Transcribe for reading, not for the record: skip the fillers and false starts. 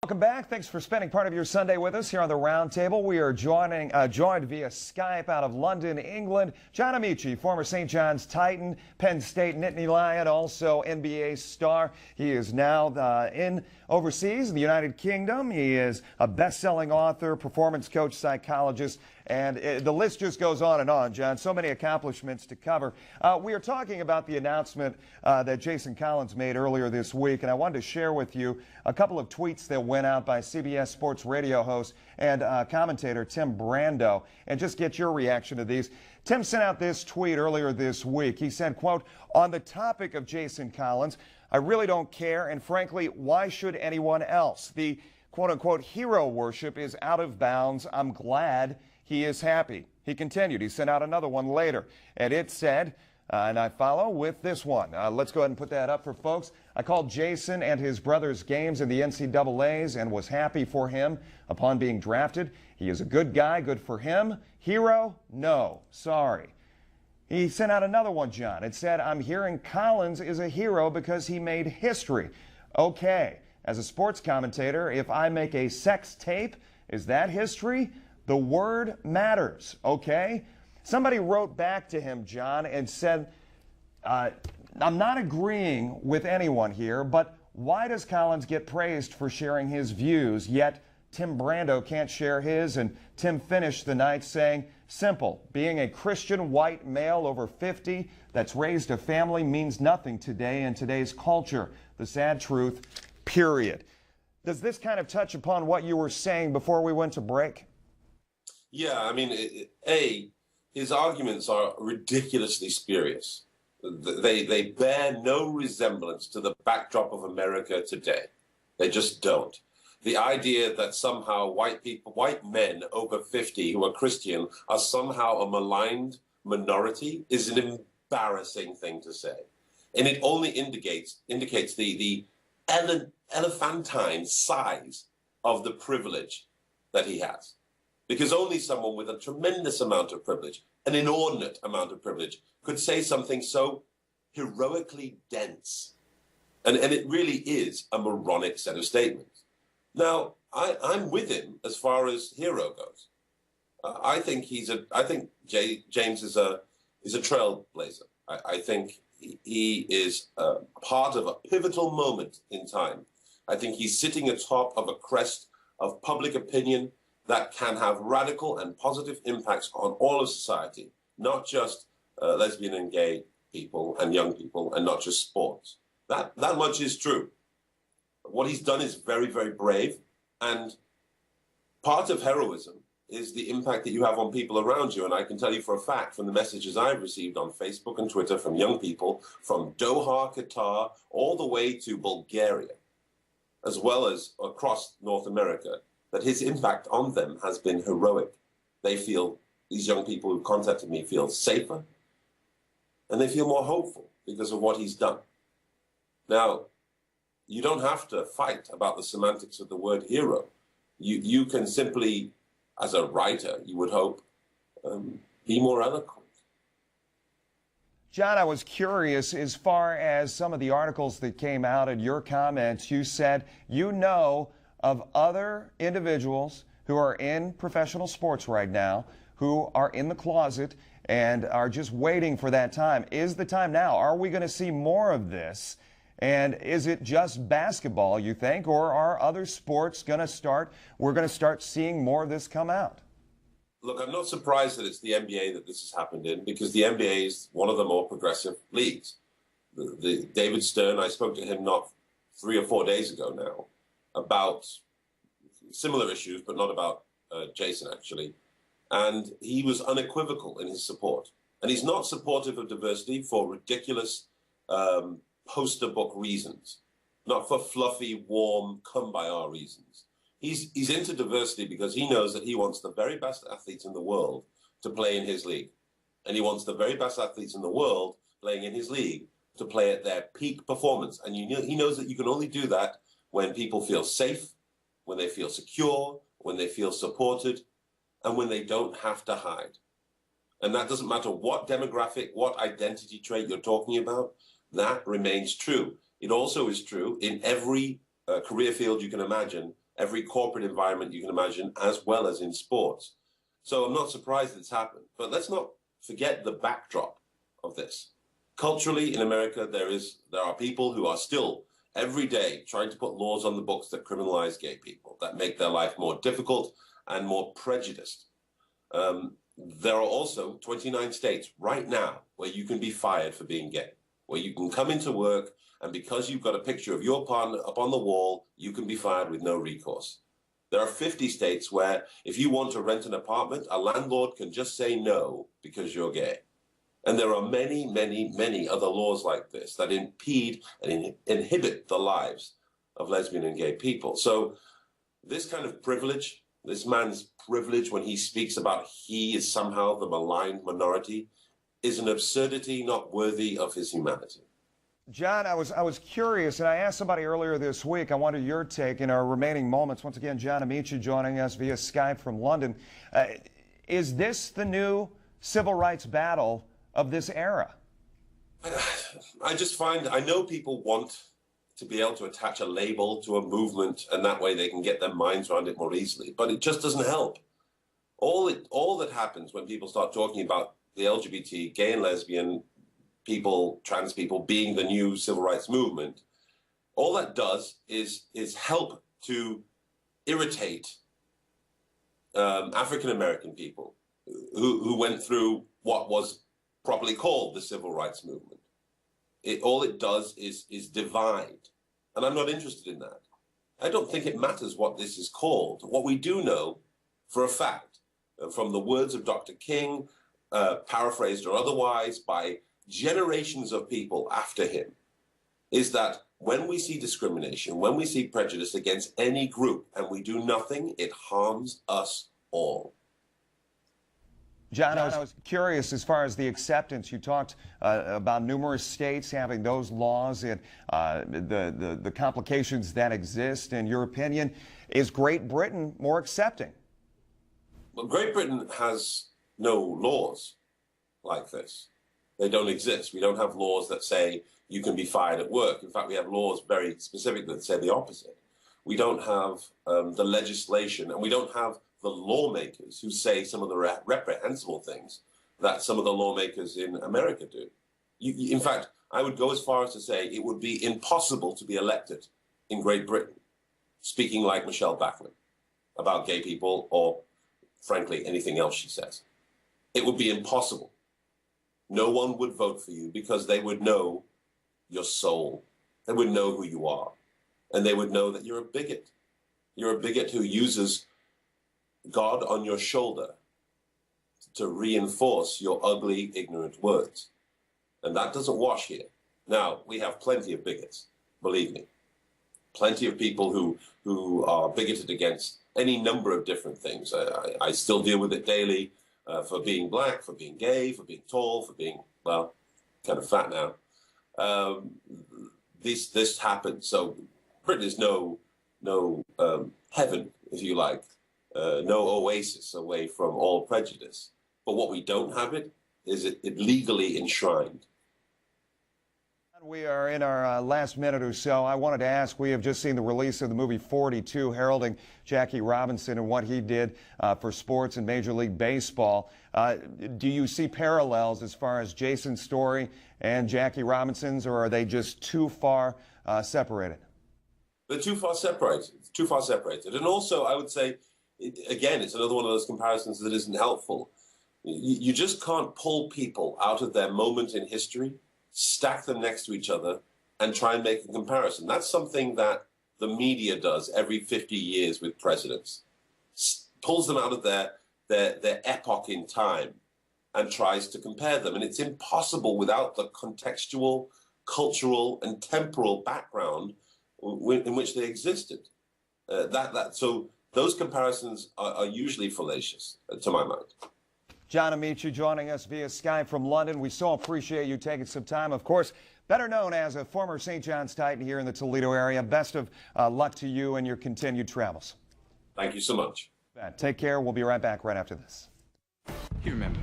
Welcome back. Thanks for spending part of your Sunday with us here on the Roundtable. We are joined via Skype out of London, England. John Amici, former St. John's Titan, Penn State Nittany Lion, also NBA star. He is now overseas in the United Kingdom. He is a best-selling author, performance coach, psychologist, and the list just goes on, John. So many accomplishments to cover. We are talking about the announcement that Jason Collins made earlier this week, and I wanted to share with you a couple of tweets that went out by CBS Sports radio host and commentator Tim Brando, and just get your reaction to these. Tim sent out this tweet earlier this week. He said, quote, "On the topic of Jason Collins, I really don't care, and frankly, why should anyone else? The quote-unquote hero worship is out of bounds. I'm glad he is happy." He continued. He sent out another one later, and it said, and I follow with this one. Let's go ahead and put that up for folks. "I called Jason and his brother's games in the NCAAs and was happy for him upon being drafted. He is a good guy, good for him. Hero? No, sorry." He sent out another one, John. It said, "I'm hearing Collins is a hero because he made history. Okay, as a sports commentator, if I make a sex tape, is that history? The word matters, okay?" Somebody wrote back to him, John, and said, "I'm not agreeing with anyone here, but why does Collins get praised for sharing his views, yet Tim Brando can't share his?" And Tim finished the night saying, "Simple, being a Christian white male over 50 that's raised a family means nothing today in today's culture. The sad truth, period." Does this kind of touch upon what you were saying before we went to break? Yeah, I mean, his arguments are ridiculously spurious. They bear no resemblance to the backdrop of America today. They just don't. The idea that somehow white men over 50 who are Christian are somehow a maligned minority is an embarrassing thing to say. And it only indicates the elephantine size of the privilege that he has. Because only someone with a tremendous amount of privilege, an inordinate amount of privilege, could say something so heroically dense. And it really is a moronic set of statements. Now, I'm with him as far as hero goes. I think James is a trailblazer. I think he is part of a pivotal moment in time. I think he's sitting atop of a crest of public opinion that can have radical and positive impacts on all of society, not just lesbian and gay people and young people, and not just sports. That much is true. What he's done is very, very brave, and part of heroism is the impact that you have on people around you. And I can tell you for a fact from the messages I've received on Facebook and Twitter from young people from Doha, Qatar, all the way to Bulgaria, as well as across North America, that his impact on them has been heroic. These young people who contacted me feel safer, and they feel more hopeful because of what he's done. Now, you don't have to fight about the semantics of the word hero. You can simply, as a writer, you would hope, be more eloquent. John, I was curious, as far as some of the articles that came out and your comments, you said you know of other individuals who are in professional sports right now who are in the closet and are just waiting for that time. Is the time now? Are we going to see more of this? And is it just basketball, you think, or are other sports going to we're going to start seeing more of this come out? Look, I'm not surprised that it's the NBA that this has happened in, because the NBA is one of the more progressive leagues. David Stern, I spoke to him not 3 or 4 days ago now, about similar issues, but not about Jason, actually. And he was unequivocal in his support. And he's not supportive of diversity for ridiculous poster book reasons, not for fluffy, warm, come-by-our reasons. He's into diversity because he knows that he wants the very best athletes in the world to play in his league. And he wants the very best athletes in the world playing in his league to play at their peak performance. And he knows that you can only do that when people feel safe, when they feel secure, when they feel supported, and when they don't have to hide. And that doesn't matter what demographic, what identity trait you're talking about, that remains true. It also is true in every career field you can imagine every corporate environment you can imagine, as well as in sports. So I'm not surprised it's happened. But let's not forget the backdrop of this. Culturally, in America, there are people who are still every day trying to put laws on the books that criminalize gay people, that make their life more difficult and more prejudiced. There are also 29 states right now where you can be fired for being gay, where you can come into work and because you've got a picture of your partner up on the wall, you can be fired with no recourse. There are 50 states where if you want to rent an apartment, a landlord can just say no because you're gay. And there are many, many, many other laws like this that impede and inhibit the lives of lesbian and gay people. So this kind of privilege, this man's privilege when he speaks about he is somehow the maligned minority, is an absurdity not worthy of his humanity. John, I was curious, and I asked somebody earlier this week. I wanted your take in our remaining moments. Once again, John Amici joining us via Skype from London. Is this the new civil rights battle of this era? I just find, I know people want to be able to attach a label to a movement, and that way they can get their minds around it more easily, but it just doesn't help. All that happens when people start talking about the LGBT, gay and lesbian people, trans people being the new civil rights movement, all that does is help to irritate African American people who went through what was properly called the civil rights movement. All it does is divide, and I'm not interested in that. I don't think it matters what this is called. What we do know for a fact, from the words of Dr. King, paraphrased or otherwise by generations of people after him, is that when we see discrimination, when we see prejudice against any group and we do nothing, it harms us all. John, I was curious as far as the acceptance. You talked about numerous states having those laws and the complications that exist. In your opinion, is Great Britain more accepting? Well, Great Britain has no laws like this. They don't exist. We don't have laws that say you can be fired at work. In fact, we have laws very specific that say the opposite. We don't have the legislation, and we don't have the lawmakers who say some of the reprehensible things that some of the lawmakers in America do. In fact, I would go as far as to say it would be impossible to be elected in Great Britain speaking like Michelle Bachmann about gay people or, frankly, anything else she says. It would be impossible. No one would vote for you because they would know your soul. They would know who you are. And they would know that you're a bigot. You're a bigot who uses God on your shoulder to reinforce your ugly, ignorant words. And that doesn't wash here. Now, we have plenty of bigots, believe me. Plenty of people who are bigoted against any number of different things. I still deal with it daily for being black, for being gay, for being tall, for being, well, kind of fat now. This happens. So Britain is no heaven, if you like. No oasis away from all prejudice. But what we don't have is it legally enshrined. We are in our last minute or so. I wanted to ask, we have just seen the release of the movie 42, heralding Jackie Robinson and what he did for sports and Major League Baseball. Do you see parallels as far as Jason's story and Jackie Robinson's, or are they just too far separated? They're too far separated. Too far separated. And also, I would say, again, it's another one of those comparisons that isn't helpful. You just can't pull people out of their moment in history, stack them next to each other, and try and make a comparison. That's something that the media does every 50 years with presidents. Pulls them out of their epoch in time and tries to compare them. And it's impossible without the contextual, cultural, and temporal background in which they existed. So those comparisons are usually fallacious, to my mind. John Amici joining us via Skype from London. We so appreciate you taking some time. Of course, better known as a former St. John's Titan here in the Toledo area. Best of luck to you and your continued travels. Thank you so much. Take care. We'll be right back right after this. You remember.